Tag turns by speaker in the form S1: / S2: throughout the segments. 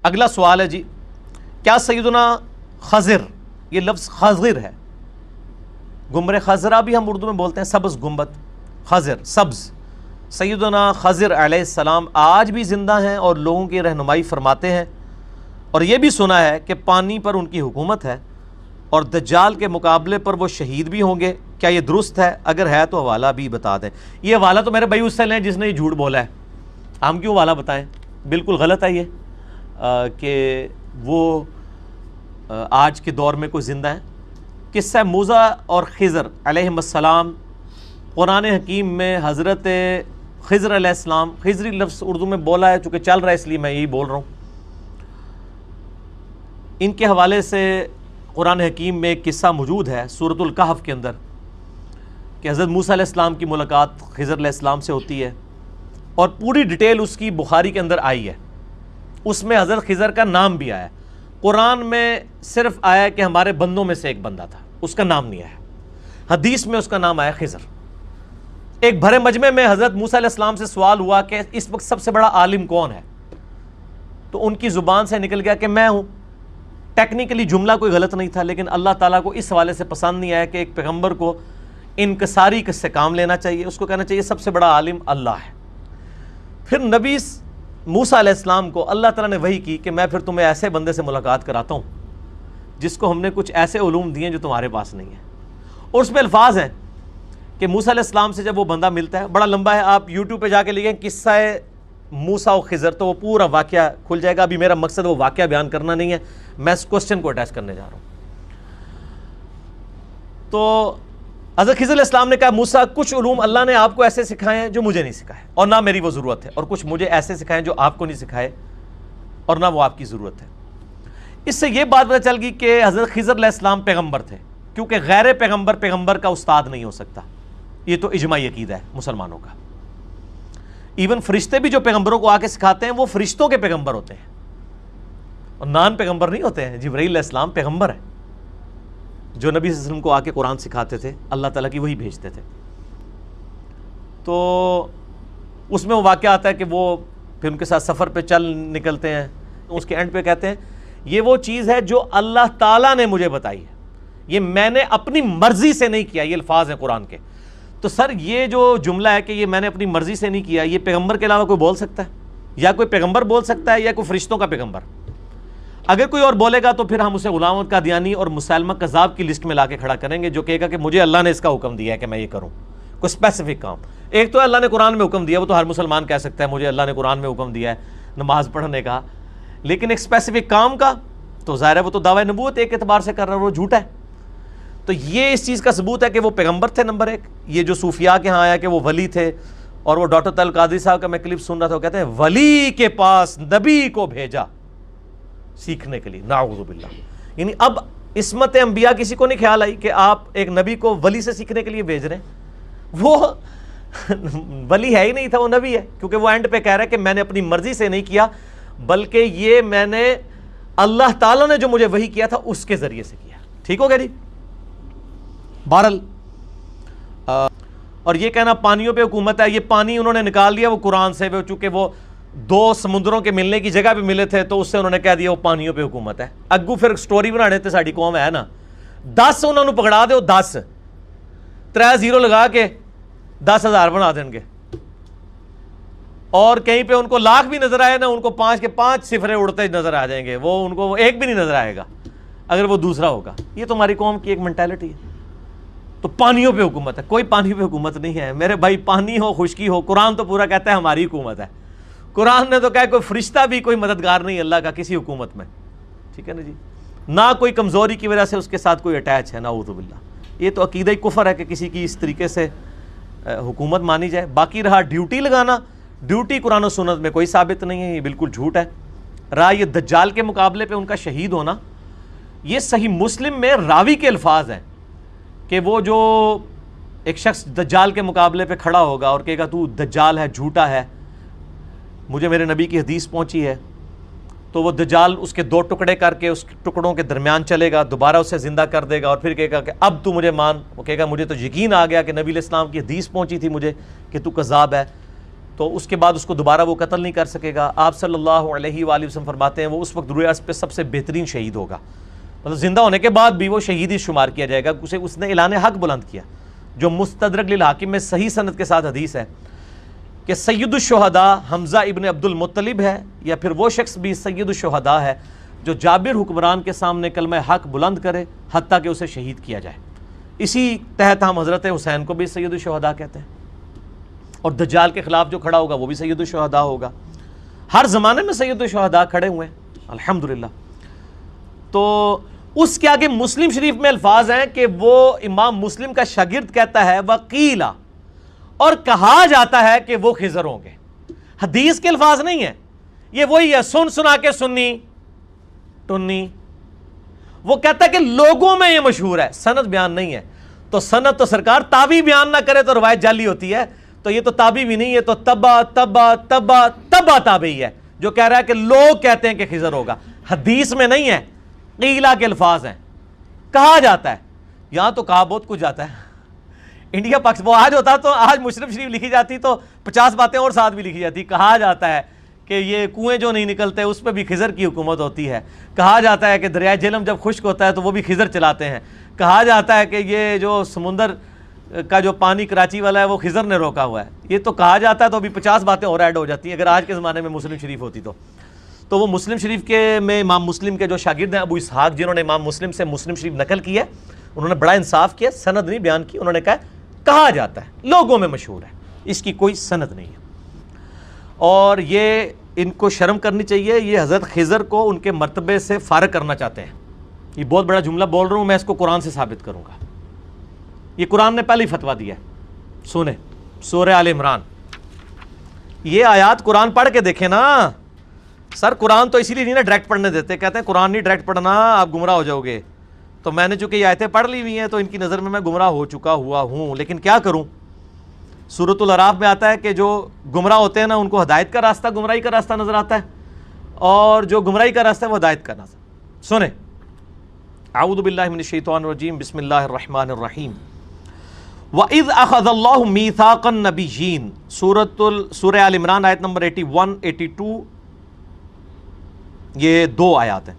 S1: اگلا سوال ہے جی، کیا سیدنا خضر، یہ لفظ خضر ہے، گمبر خضرا بھی ہم اردو میں بولتے ہیں، سبز گنبد، خضر سبز، سیدنا خضر علیہ السلام آج بھی زندہ ہیں اور لوگوں کی رہنمائی فرماتے ہیں، اور یہ بھی سنا ہے کہ پانی پر ان کی حکومت ہے اور دجال کے مقابلے پر وہ شہید بھی ہوں گے، کیا یہ درست ہے؟ اگر ہے تو حوالہ بھی بتا دیں۔ یہ حوالہ تو میرے بھائی اس سے لیں جس نے یہ جھوٹ بولا ہے، ہم کیوں حوالہ بتائیں؟ بالکل غلط ہے یہ کہ وہ آج کے دور میں کوئی زندہ ہیں۔ قصہ موسیٰ اور خضر علیہ السلام قرآن حکیم میں حضرت خضر علیہ السلام، خضری لفظ اردو میں بولا ہے، چونکہ چل رہا ہے اس لیے میں یہی بول رہا ہوں، ان کے حوالے سے قرآن حکیم میں ایک قصہ موجود ہے سورۃ الکہف کے اندر کہ حضرت موسیٰ علیہ السلام کی ملاقات خضر علیہ السلام سے ہوتی ہے، اور پوری ڈیٹیل اس کی بخاری کے اندر آئی ہے، اس میں حضرت خضر کا نام بھی آیا ہے۔ قرآن میں صرف آیا کہ ہمارے بندوں میں سے ایک بندہ تھا، اس کا نام نہیں آیا، حدیث میں اس کا نام آیا خضر۔ ایک بھرے مجمع میں حضرت موسیٰ علیہ السلام سے سوال ہوا کہ اس وقت سب سے بڑا عالم کون ہے، تو ان کی زبان سے نکل گیا کہ میں ہوں۔ ٹیکنیکلی جملہ کوئی غلط نہیں تھا، لیکن اللہ تعالیٰ کو اس حوالے سے پسند نہیں آیا کہ ایک پیغمبر کو انکساری سے کام لینا چاہیے، اس کو کہنا چاہیے سب سے بڑا عالم اللہ ہے۔ پھر نبی موسیٰ علیہ السلام کو اللہ تعالیٰ نے وحی کی کہ میں پھر تمہیں ایسے بندے سے ملاقات کراتا ہوں جس کو ہم نے کچھ ایسے علوم دیے جو تمہارے پاس نہیں ہیں، اور اس میں الفاظ ہیں کہ موسیٰ علیہ السلام سے جب وہ بندہ ملتا ہے، بڑا لمبا ہے، آپ یوٹیوب پہ جا کے لکھیں قصہ موسیٰ و خضر تو وہ پورا واقعہ کھل جائے گا۔ ابھی میرا مقصد وہ واقعہ بیان کرنا نہیں ہے، میں اس کوسچن کو اٹیچ کرنے جا رہا ہوں۔ تو حضرت خضر علیہ السلام نے کہا موسیٰ، کچھ علوم اللہ نے آپ کو ایسے سکھائے ہیں جو مجھے نہیں سکھائے اور نہ میری وہ ضرورت ہے، اور کچھ مجھے ایسے سکھائے جو آپ کو نہیں سکھائے اور نہ وہ آپ کی ضرورت ہے۔ اس سے یہ بات پتہ چل گئی کہ حضرت خضر علیہ السلام پیغمبر تھے، کیونکہ غیر پیغمبر پیغمبر کا استاد نہیں ہو سکتا، یہ تو اجماعی عقیدہ ہے مسلمانوں کا۔ ایون فرشتے بھی جو پیغمبروں کو آ کے سکھاتے ہیں وہ فرشتوں کے پیغمبر ہوتے ہیں اور نان پیغمبر نہیں ہوتے ہیں۔ جبرائیل علیہ السلام پیغمبر ہے جو نبی صلی اللہ علیہ وسلم کو آ کے قرآن سکھاتے تھے، اللہ تعالیٰ کی وہی بھیجتے تھے۔ تو اس میں وہ واقعہ آتا ہے کہ وہ پھر ان کے ساتھ سفر پہ چل نکلتے ہیں، اس کے اینڈ پہ کہتے ہیں یہ وہ چیز ہے جو اللہ تعالیٰ نے مجھے بتائی ہے، یہ میں نے اپنی مرضی سے نہیں کیا، یہ الفاظ ہیں قرآن کے۔ تو سر یہ جو جملہ ہے کہ یہ میں نے اپنی مرضی سے نہیں کیا، یہ پیغمبر کے علاوہ کوئی بول سکتا ہے؟ یا کوئی پیغمبر بول سکتا ہے یا کوئی فرشتوں کا پیغمبر؟ اگر کوئی اور بولے گا تو پھر ہم اسے غلام احمد قادیانی اور مسلمہ کذاب کی لسٹ میں لا کے کھڑا کریں گے، جو کہے گا کہ مجھے اللہ نے اس کا حکم دیا ہے کہ میں یہ کروں، کوئی اسپیسیفک کام۔ ایک تو اللہ نے قرآن میں حکم دیا، وہ تو ہر مسلمان کہہ سکتا ہے مجھے اللہ نے قرآن میں حکم دیا ہے نماز پڑھنے کا، لیکن ایک اسپیسیفک کام کا تو ظاہر ہے وہ تو دعویٰ نبوت ایک اعتبار سے کر رہا ہے، وہ جھوٹا ہے۔ تو یہ اس چیز کا ثبوت ہے کہ وہ پیغمبر تھے نمبر ایک۔ یہ جو صوفیاء کے ہاں آیا کہ وہ ولی تھے، اور وہ ڈاکٹر طلعت قادری صاحب کا میں کلپ سن رہا تھا، وہ کہتے ہیں ولی کے پاس نبی کو بھیجا سیکھنے کے لیے، نعوذ باللہ۔ یعنی اب عصمت انبیاء کسی کو نہیں خیال آئی کہ آپ ایک نبی کو ولی سے سیکھنے کے لیے بھیج رہے ہیں، وہ ولی ہے ہی نہیں تھا، وہ نبی ہے، کیونکہ وہ اینڈ پہ کہہ رہا ہے کہ میں نے اپنی مرضی سے نہیں کیا بلکہ یہ میں نے اللہ تعالیٰ نے جو مجھے وحی کیا تھا اس کے ذریعے سے کیا۔ ٹھیک ہو گیا جی؟ بہرحال اور یہ کہنا پانیوں پہ حکومت ہے، یہ پانی انہوں نے نکال دیا وہ قرآن سے، چونکہ وہ دو سمندروں کے ملنے کی جگہ پہ ملے تھے تو اس سے انہوں نے کہہ دیا وہ پانیوں پہ حکومت ہے۔ اگو پھر سٹوری بنانے تھے ساڑی قوم ہے نا، 10 انہوں نے پکڑا دے، 10 3 0 لگا کے 10,000 بنا دیں گے، اور کہیں پہ ان کو لاکھ بھی نظر آئے نا، ان کو 5 کے 5 صفریں اڑتے نظر آ جائیں گے، وہ ان کو ایک بھی نہیں نظر آئے گا اگر وہ دوسرا ہوگا۔ یہ تو ہماری قوم کی ایک مینٹالٹی ہے۔ تو پانیوں پہ حکومت ہے، کوئی پانی پہ حکومت نہیں ہے میرے بھائی، پانی ہو خشکی ہو، قرآن تو پورا کہتا ہے ہماری حکومت ہے۔ قرآن نے تو کہا کوئی فرشتہ بھی کوئی مددگار نہیں اللہ کا کسی حکومت میں، ٹھیک ہے نا جی؟ نہ کوئی کمزوری کی وجہ سے اس کے ساتھ کوئی اٹیچ ہے، نعوذ باللہ۔ یہ تو عقیدہ کفر ہے کہ کسی کی اس طریقے سے حکومت مانی جائے۔ باقی رہا ڈیوٹی لگانا، ڈیوٹی قرآن و سنت میں کوئی ثابت نہیں ہے، یہ بالکل جھوٹ ہے۔ رہا یہ دجال کے مقابلے پہ ان کا شہید ہونا، یہ صحیح مسلم میں راوی کے الفاظ ہیں کہ وہ جو ایک شخص دجال کے مقابلے پہ کھڑا ہوگا اور کہے گا تو دجال ہے، جھوٹا ہے، مجھے میرے نبی کی حدیث پہنچی ہے، تو وہ دجال اس کے 2 ٹکڑے کر کے اس ٹکڑوں کے درمیان چلے گا، دوبارہ اسے زندہ کر دے گا اور پھر کہے گا کہ اب تو مجھے مان۔ وہ کہے گا مجھے تو یقین آ گیا کہ نبی علیہ السلام کی حدیث پہنچی تھی مجھے کہ تو کذاب ہے۔ تو اس کے بعد اس کو دوبارہ وہ قتل نہیں کر سکے گا. آپ صلی اللہ علیہ وآلہ وسلم فرماتے ہیں وہ اس وقت روئے عرض پہ سب سے بہترین شہید ہوگا, مطلب زندہ ہونے کے بعد بھی وہ شہید ہی شمار کیا جائے گا, اس نے اعلان حق بلند کیا, جو مستدرک للحاکم میں صحیح سند کے ساتھ حدیث ہے کہ سید الشہداء حمزہ ابن عبد المطلب ہے, یا پھر وہ شخص بھی سید الشہداء ہے جو جابر حکمران کے سامنے کلمہ حق بلند کرے حتیٰ کہ اسے شہید کیا جائے. اسی تحت ہم حضرت حسین کو بھی سید الشہداء کہتے ہیں, اور دجال کے خلاف جو کھڑا ہوگا وہ بھی سید الشہداء ہوگا. ہر زمانے میں سید الشہداء کھڑے ہوئے ہیں الحمدللہ. تو اس کے آگے مسلم شریف میں الفاظ ہیں کہ وہ امام مسلم کا شاگرد کہتا ہے وقیلا, اور کہا جاتا ہے کہ وہ خضر ہوں گے. حدیث کے الفاظ نہیں ہیں, یہ وہی ہے سن سنا کے سنی ٹنی. وہ کہتا ہے کہ لوگوں میں یہ مشہور ہے, سند بیان نہیں ہے. تو سند تو سرکار تابعی بیان نہ کرے تو روایت جعلی ہوتی ہے, تو یہ تو تابعی بھی نہیں ہے, تو تبا تبا تبا تبا تابعی ہے جو کہہ رہا ہے کہ لوگ کہتے ہیں کہ خضر ہوگا. حدیث میں نہیں ہے, قیلا کے الفاظ ہیں, کہا جاتا ہے. یہاں تو کہا بہت کچھ جاتا ہے. انڈیا پاکستان وہ آج ہوتا تو آج مسلم شریف لکھی جاتی تو 50 باتیں اور ساتھ بھی لکھی جاتی. کہا جاتا ہے کہ یہ کنویں جو نہیں نکلتے اس پہ بھی خضر کی حکومت ہوتی ہے. کہا جاتا ہے کہ دریائے جہلم جب خشک ہوتا ہے تو وہ بھی خضر چلاتے ہیں. کہا جاتا ہے کہ یہ جو سمندر کا جو پانی کراچی والا ہے وہ خضر نے روکا ہوا ہے. یہ تو کہا جاتا ہے, تو ابھی 50 باتیں اور ایڈ ہو جاتی ہیں اگر آج کے زمانے میں مسلم شریف ہوتی تو وہ مسلم شریف کے میں امام مسلم کے جو شاگرد ہیں ابو اسحاق, جنہوں نے امام مسلم سے مسلم شریف نقل کی ہے, انہوں نے بڑا انصاف کیا, سند نہیں بیان کی. انہوں نے کہا جاتا ہے, لوگوں میں مشہور ہے, اس کی کوئی سند نہیں ہے. اور یہ ان کو شرم کرنی چاہیے, یہ حضرت خضر کو ان کے مرتبے سے فارغ کرنا چاہتے ہیں. یہ بہت بڑا جملہ بول رہا ہوں میں, اس کو قرآن سے ثابت کروں گا. یہ قرآن نے پہلے ہی فتویٰ دیا ہے. سنیں سورہ آل عمران, یہ آیات قرآن پڑھ کے دیکھیں نا. سر قرآن تو اسی لیے نہیں نا ڈائریکٹ پڑھنے دیتے, کہتے ہیں قرآن نہیں ڈائریکٹ پڑھنا آپ گمراہ ہو جاؤ گے. تو میں نے چونکہ یہ آیتیں پڑھ لی ہوئی ہیں تو ان کی نظر میں گمراہ ہو چکا ہوا ہوں, لیکن کیا کروں. سورۃ الاعراف میں آتا ہے کہ جو گمراہ ہوتے ہیں نا ان کو ہدایت کا راستہ گمراہی کا راستہ نظر آتا ہے, اور جو گمراہی کا راستہ ہے وہ ہدایت کا راستہ. سنیں اعوذ باللہ من الشیطان الرجیم بسم اللہ الرحمن الرحیم. وَإِذْ أَخَذَ اللَّهُ مِيثَاقَ النَّبِيِّينَ سورہ آل عمران آیت نمبر 81 82, یہ 2 آیات ہیں.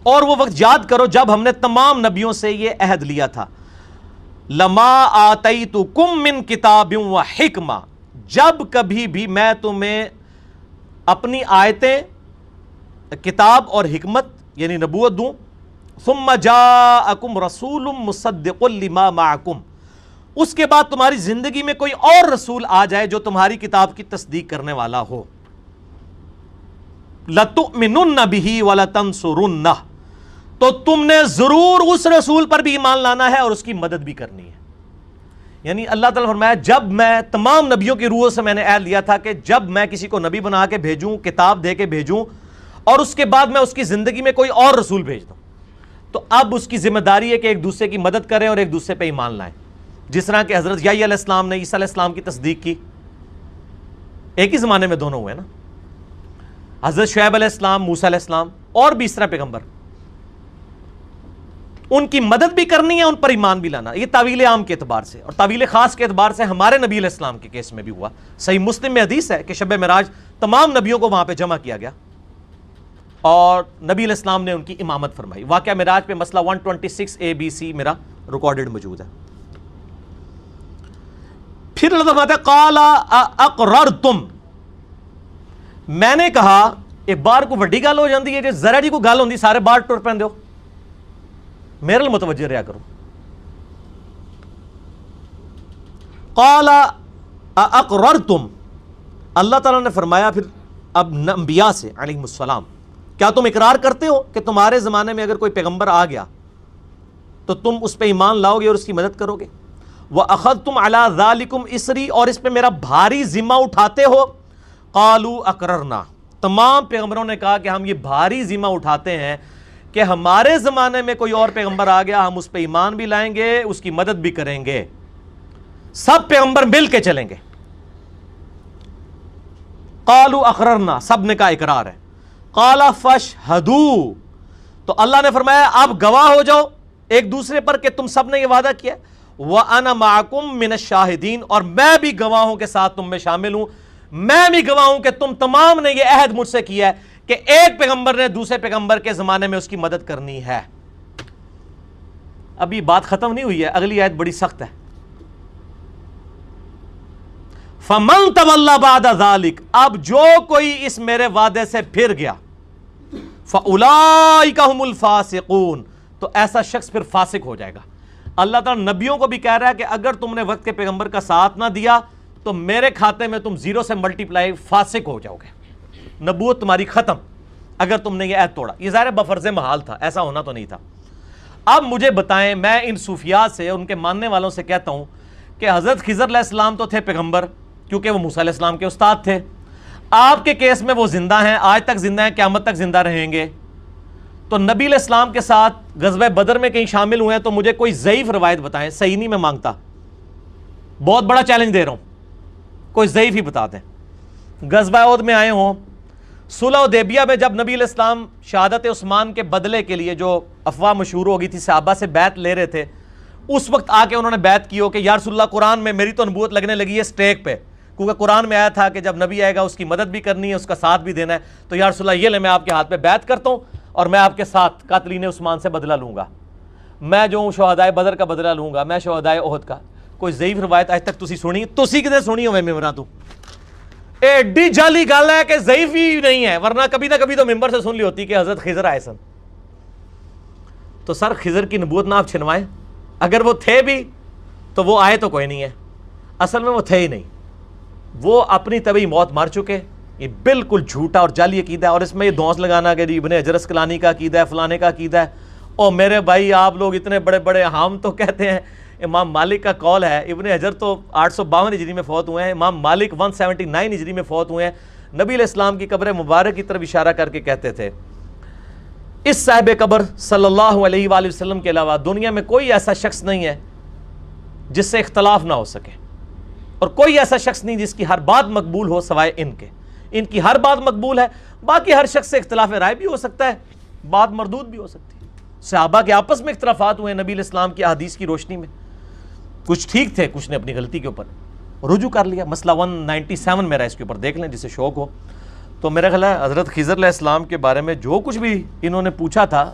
S1: اور وہ وقت یاد کرو جب ہم نے تمام نبیوں سے یہ عہد لیا تھا, لما آتیتکم من کتاب و حکمہ, جب کبھی بھی میں تمہیں اپنی آیتیں کتاب اور حکمت یعنی نبوت دوں, ثم جاءکم رسول مصدق لما معکم, اس کے بعد تمہاری زندگی میں کوئی اور رسول آ جائے جو تمہاری کتاب کی تصدیق کرنے والا ہو, لَتُؤْمِنُنَّ بِهِ وَلَتَنْصُرُنَّهُ, تو تم نے ضرور اس رسول پر بھی ایمان لانا ہے اور اس کی مدد بھی کرنی ہے. یعنی اللہ تعالیٰ فرمایا جب میں تمام نبیوں کی روحوں سے میں نے عہد لیا تھا کہ جب میں کسی کو نبی بنا کے بھیجوں, کتاب دے کے بھیجوں, اور اس کے بعد میں اس کی زندگی میں کوئی اور رسول بھیج دوں, تو اب اس کی ذمہ داری ہے کہ ایک دوسرے کی مدد کریں اور ایک دوسرے پہ ایمان لائیں. جس طرح کہ حضرت یحییٰ علیہ السلام نے عیسیٰ علیہ السلام کی تصدیق کی, ایک ہی زمانے میں دونوں ہوئے نا. حضرت شعیب علیہ السلام, موسیٰ علیہ السلام, اور بھی اس طرح پیغمبر, ان کی مدد بھی کرنی ہے, ان پر ایمان بھی لانا. یہ تعویل عام کے اعتبار سے, اور تعویل خاص کے اعتبار سے ہمارے نبی علیہ السلام کے کیس میں بھی ہوا. صحیح مسلم میں حدیث ہے کہ شب معراج تمام نبیوں کو وہاں پہ جمع کیا گیا اور نبی علیہ السلام نے ان کی امامت فرمائی. واقعہ معراج پہ مسئلہ 126 ABC میرا ریکارڈڈ موجود ہے. پھر اللہ فرماتا ہے قال اقررتم, میں نے کہا, ایک بار کو وڈی گل ہو جاندی ہے, جے ذرا جی کو گل ہوندی سارے باہر ٹر پیندے ہو, میرے لیے متوجہ رہا کرو. قال اقررتم, اللہ تعالیٰ نے فرمایا پھر اب انبیاء سے علیہم السلام, کیا تم اقرار کرتے ہو کہ تمہارے زمانے میں اگر کوئی پیغمبر آ گیا تو تم اس پہ ایمان لاؤ گے اور اس کی مدد کرو گے؟ وَأَخَذْتُمْ عَلَىٰ ذَلِكُمْ إِصْرِي, اور اس پہ میرا بھاری ذمہ اٹھاتے ہو. قَالُوا أَقْرَرْنَا, تمام پیغمبروں نے کہا کہ ہم یہ بھاری ذمہ اٹھاتے ہیں کہ ہمارے زمانے میں کوئی اور پیغمبر آ گیا ہم اس پہ ایمان بھی لائیں گے, اس کی مدد بھی کریں گے, سب پیغمبر مل کے چلیں گے. قَالُوا أَقْرَرْنَا, سب نے کہا اقرار ہے. قَالَ فَاشْهَدُوا, تو اللہ نے فرمایا آپ گواہ ہو جاؤ ایک دوسرے پر کہ تم سب نے یہ وعدہ کیا. وَأَنَا مَعَكُمْ مِنَ الشَّاهِدِينَ, اور میں بھی گواہوں کے ساتھ تم میں شامل ہوں. میں بھی گواہ ہوں کہ تم تمام نے یہ عہد مجھ سے کیا ہے کہ ایک پیغمبر نے دوسرے پیغمبر کے زمانے میں اس کی مدد کرنی ہے. اب یہ بات ختم نہیں ہوئی ہے، اگلی آیت بڑی سخت ہے. فَمَن تَوَلَّى بَعْدَ ذَلِكَ، اب جو کوئی اس میرے وعدے سے پھر گیا، فَأُولَٰئِكَ هُمُ الْفَاسِقُونَ، تو ایسا شخص پھر فاسق ہو جائے گا. اللہ تعالیٰ نبیوں کو بھی کہہ رہا ہے کہ اگر تم نے وقت کے پیغمبر کا ساتھ نہ دیا تو میرے کھاتے میں تم زیرو سے ملٹیپلائی فاسق ہو جاؤ گے، نبوت تمہاری ختم اگر تم نے یہ عہد توڑا. یہ ظاہر بفرض محال تھا، ایسا ہونا تو نہیں تھا. اب مجھے بتائیں، میں ان صوفیات سے، ان کے ماننے والوں سے کہتا ہوں کہ حضرت خضر علیہ السلام تو تھے پیغمبر کیونکہ وہ موسیٰ علیہ السلام کے استاد تھے. آپ کے کیس میں وہ زندہ ہیں، آج تک زندہ ہیں، قیامت تک زندہ رہیں گے. تو نبی علیہ السلام کے ساتھ غزوہ بدر میں کہیں شامل ہوئے ہیں تو مجھے کوئی ضعیف روایت بتائیں. صحیح نہیں میں مانگتا، بہت بڑا چیلنج دے رہا ہوں، کوئی ضعیف ہی بتا دیں. غزوہ احد میں آئے ہوں، صلح حدیبیہ میں جب نبی علیہ السلام شہادت عثمان کے بدلے کے لیے جو افواہ مشہور ہو گئی تھی، صحابہ سے بیعت لے رہے تھے، اس وقت آ کے انہوں نے بیعت کی ہو کہ یا رسول اللہ قرآن میں میری تو نبوت لگنے لگی ہے سٹیک پہ، کیونکہ قرآن میں آیا تھا کہ جب نبی آئے گا اس کی مدد بھی کرنی ہے، اس کا ساتھ بھی دینا ہے. تو یا رسول اللہ یہ لے میں آپ کے ہاتھ پہ بیعت کرتا ہوں اور میں آپ کے ساتھ قاتلین عثمان سے بدلہ لوں گا، میں جو ہوں شہدائے بدر کا بدلہ لوں گا، میں شہدائے احد کا. کوئی ضعیف روایت آج تک تسی سنی؟ تسی کدے سنی ہوئے ممبراں تو؟ ایڈی جعلی گل ہے کہ ضعیف ہی نہیں ہے، ورنہ کبھی نہ کبھی تو ممبر سے سن لی ہوتی کہ حضرت خضر آئے سن. تو سر خضر کی نبوت نہ آپ چھنوائیں، اگر وہ تھے بھی تو وہ آئے تو کوئی نہیں ہے، اصل میں وہ تھے ہی نہیں، وہ اپنی طبعی موت مار چکے. یہ بالکل جھوٹا اور جعلی عقیدہ ہے، اور اس میں یہ دھونس لگانا کہ ابن حجر اسقلانی کا عقیدہ ہے، فلانے کا عقیدہ ہے. اور میرے بھائی آپ لوگ اتنے بڑے بڑے، ہم تو کہتے ہیں امام مالک کا قول ہے، ابن حجر تو 852 ہجری میں فوت ہوئے ہیں، امام مالک 179 ہجری میں فوت ہوئے ہیں. نبی علیہ السلام کی قبر مبارک کی طرف اشارہ کر کے کہتے تھے اس صاحب قبر صلی اللہ علیہ وآلہ وسلم کے علاوہ دنیا میں کوئی ایسا شخص نہیں ہے جس سے اختلاف نہ ہو سکے، اور کوئی ایسا شخص نہیں جس کی ہر بات مقبول ہو سوائے ان کے. ان کی ہر بات مقبول ہے، باقی ہر شخص سے اختلاف رائے بھی ہو سکتا ہے، بات مردود بھی ہو سکتی ہے. صحابہ کے آپس میں اختلافات ہوئے نبی علیہ السلام کی احادیث کی روشنی میں، کچھ ٹھیک تھے، کچھ نے اپنی غلطی کے اوپر رجوع کر لیا. مسئلہ 197 میرا اس کے اوپر دیکھ لیں جسے شوق ہو. تو میرا خیال ہے حضرت خضر علیہ السلام کے بارے میں جو کچھ بھی انہوں نے پوچھا تھا